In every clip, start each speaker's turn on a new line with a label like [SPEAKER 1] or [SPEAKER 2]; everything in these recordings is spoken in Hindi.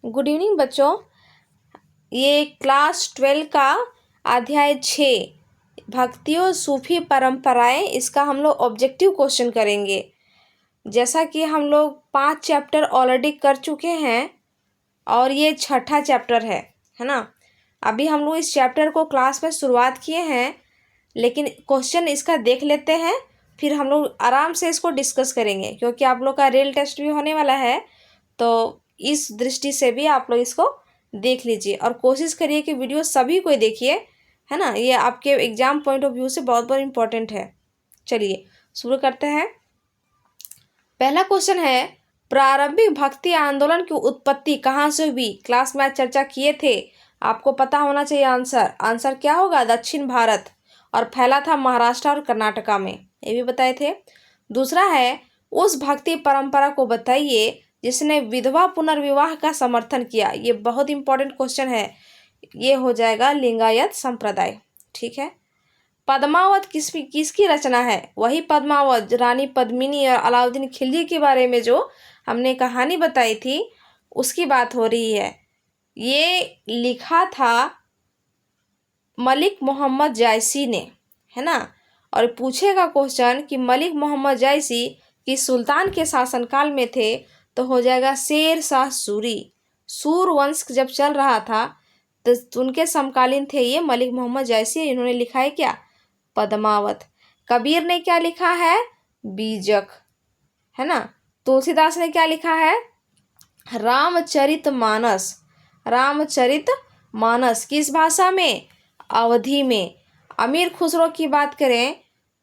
[SPEAKER 1] गुड इवनिंग बच्चों। ये क्लास 12 का अध्याय 6 भक्ति और सूफी परंपराएं, इसका हम लोग ऑब्जेक्टिव क्वेश्चन करेंगे। जैसा कि हम लोग 5 चैप्टर ऑलरेडी कर चुके हैं और ये छठा चैप्टर है ना। अभी हम लोग इस चैप्टर को क्लास में शुरुआत किए हैं, लेकिन क्वेश्चन इसका देख लेते हैं, फिर हम लोग आराम से इसको डिस्कस करेंगे क्योंकि आप लोग का रियल टेस्ट भी होने वाला है। तो इस दृष्टि से भी आप लोग इसको देख लीजिए और कोशिश करिए कि वीडियो सभी को देखिए, है ना। ये आपके एग्जाम पॉइंट ऑफ व्यू से बहुत बहुत इम्पोर्टेंट है। चलिए शुरू करते हैं। पहला क्वेश्चन है, प्रारंभिक भक्ति आंदोलन की उत्पत्ति कहाँ से हुई? क्लास में आज चर्चा किए थे, आपको पता होना चाहिए आंसर। आंसर क्या होगा? दक्षिण भारत, और फैला था महाराष्ट्र और कर्नाटका में, ये भी बताए थे। दूसरा है, उस भक्ति परंपरा को बताइए जिसने विधवा पुनर्विवाह का समर्थन किया। ये बहुत इंपॉर्टेंट क्वेश्चन है, ये हो जाएगा लिंगायत संप्रदाय। ठीक है। पद्मावत किसकी रचना है? वही पद्मावत, रानी पद्मिनी और अलाउद्दीन खिलजी के बारे में जो हमने कहानी बताई थी उसकी बात हो रही है। ये लिखा था मलिक मोहम्मद जायसी ने, है ना। और पूछेगा क्वेश्चन कि मलिक मोहम्मद जायसी किस सुल्तान के शासनकाल में थे, तो हो जाएगा शेर शाह सूरी। सूर वंश जब चल रहा था तो उनके समकालीन थे ये मलिक मोहम्मद जायसी। इन्होंने लिखा है क्या? पद्मावत। कबीर ने क्या लिखा है? बीजक, है ना। तुलसीदास ने क्या लिखा है? रामचरितमानस। रामचरितमानस किस भाषा में? अवधी में। अमीर खुसरो की बात करें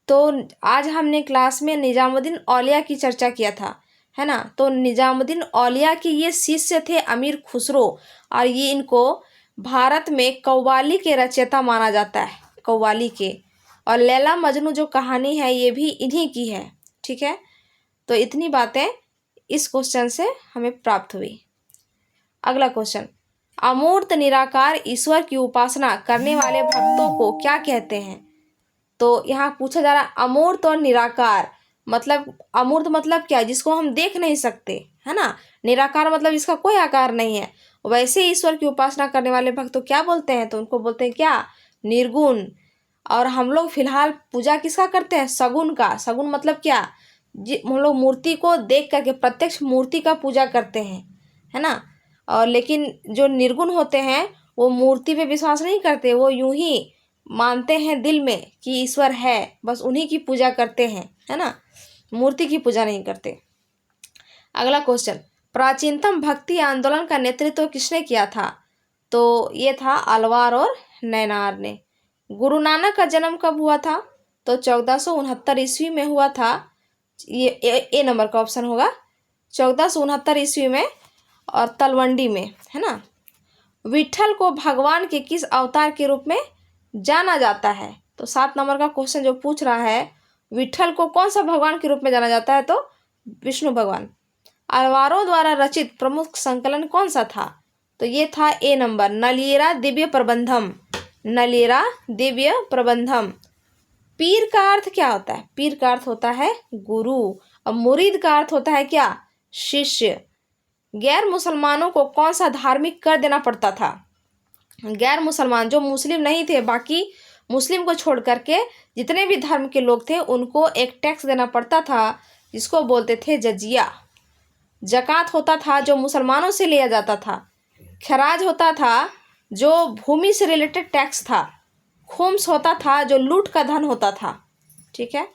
[SPEAKER 1] तो आज हमने क्लास में निजामुद्दीन औलिया की चर्चा किया था, है ना। तो निजामुद्दीन औलिया के ये शिष्य थे अमीर खुसरो, और ये इनको भारत में कव्वाली के रचयिता माना जाता है, कव्वाली के। और लैला मजनू जो कहानी है ये भी इन्हीं की है। ठीक है। तो इतनी बातें इस क्वेश्चन से हमें प्राप्त हुई। अगला क्वेश्चन, अमूर्त निराकार ईश्वर की उपासना करने वाले भक्तों को क्या कहते हैं? तो यहाँ पूछा जा रहा है अमूर्त और निराकार, मतलब अमूर्त मतलब क्या? जिसको हम देख नहीं सकते, है ना। निराकार मतलब इसका कोई आकार नहीं है। वैसे ईश्वर की उपासना करने वाले भक्त तो क्या बोलते हैं? तो उनको बोलते हैं क्या? निर्गुण। और हम लोग फिलहाल पूजा किसका करते हैं? सगुण का। सगुण मतलब क्या? हम लोग मूर्ति को देख करके प्रत्यक्ष मूर्ति का पूजा करते हैं, है ना। और लेकिन जो निर्गुण होते हैं वो मूर्ति पे विश्वास नहीं करते, वो यूं ही मानते हैं दिल में कि ईश्वर है, बस उन्हीं की पूजा करते हैं, है ना। मूर्ति की पूजा नहीं करते। अगला क्वेश्चन, प्राचीनतम भक्ति आंदोलन का नेतृत्व किसने किया था? तो ये था अलवार और नैनार ने। गुरु नानक का जन्म कब हुआ था? तो 1469 ईस्वी में हुआ था। ये ए नंबर का ऑप्शन होगा, 1469 ईस्वी में, और तलवंडी में, है ना। विट्ठल को भगवान के किस अवतार के रूप में जाना जाता है? तो 7 नंबर का क्वेश्चन जो पूछ रहा है, विट्ठल को कौन सा भगवान के रूप में जाना जाता है? तो विष्णु भगवान। अलवारो द्वारा रचित प्रमुख संकलन कौन सा था? तो ये था ए नंबर, नलियेरा दिव्य प्रबंधम। नलियेरा दिव्य प्रबंधम। पीर का अर्थ क्या होता है? पीर का अर्थ होता है गुरु, और मुरीद का अर्थ होता है क्या? शिष्य। गैर मुसलमानों को कौन सा धार्मिक कर देना पड़ता था? गैर मुसलमान जो मुस्लिम नहीं थे, बाकी मुस्लिम को छोड़ करके जितने भी धर्म के लोग थे उनको एक टैक्स देना पड़ता था, जिसको बोलते थे जजिया। जकात होता था जो मुसलमानों से लिया जाता था। खराज होता था जो भूमि से रिलेटेड टैक्स था। खुम्स होता था जो लूट का धन होता था। ठीक है।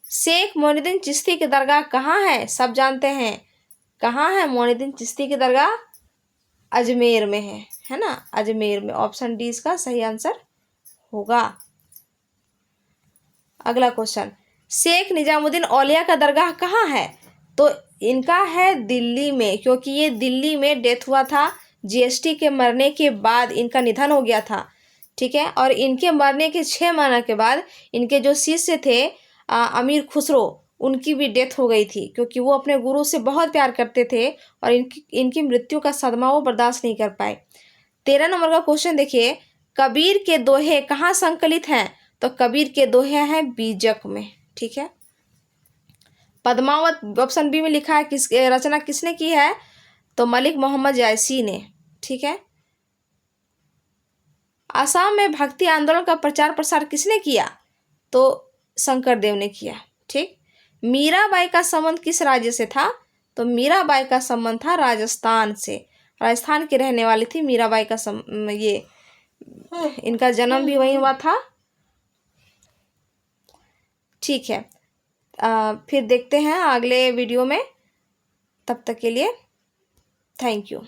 [SPEAKER 1] शेख मोइनुद्दीन चिश्ती की दरगाह कहाँ है? सब जानते हैं कहाँ है मोइनुद्दीन चिश्ती की दरगाह? अजमेर में है ना, अजमेर में। ऑप्शन डी इसका सही आंसर होगा। अगला क्वेश्चन, शेख निजामुद्दीन औलिया का दरगाह कहाँ है? तो इनका है दिल्ली में, क्योंकि ये दिल्ली में डेथ हुआ था। जीएसटी के मरने के बाद इनका निधन हो गया था। ठीक है। और इनके मरने के 6 महीने के बाद इनके जो शिष्य थे अमीर खुसरो, उनकी भी डेथ हो गई थी, क्योंकि वो अपने गुरु से बहुत प्यार करते थे और इनकी मृत्यु का सदमा वो बर्दाश्त नहीं कर पाए। 13 नंबर का क्वेश्चन देखिए, कबीर के दोहे कहाँ संकलित हैं? तो कबीर के दोहे हैं बीजक में। ठीक है। पद्मावत ऑप्शन बी में लिखा है, रचना किसने की है? तो मलिक मोहम्मद जायसी ने। ठीक है। आसाम में भक्ति आंदोलन का प्रचार प्रसार किसने किया? तो शंकरदेव ने किया। ठीक। मीराबाई का संबंध किस राज्य से था? तो मीराबाई का संबंध था राजस्थान से। राजस्थान की रहने वाली थी मीराबाई का ये इनका जन्म भी वहीं हुआ था। ठीक है। फिर देखते हैं अगले वीडियो में। तब तक के लिए थैंक यू।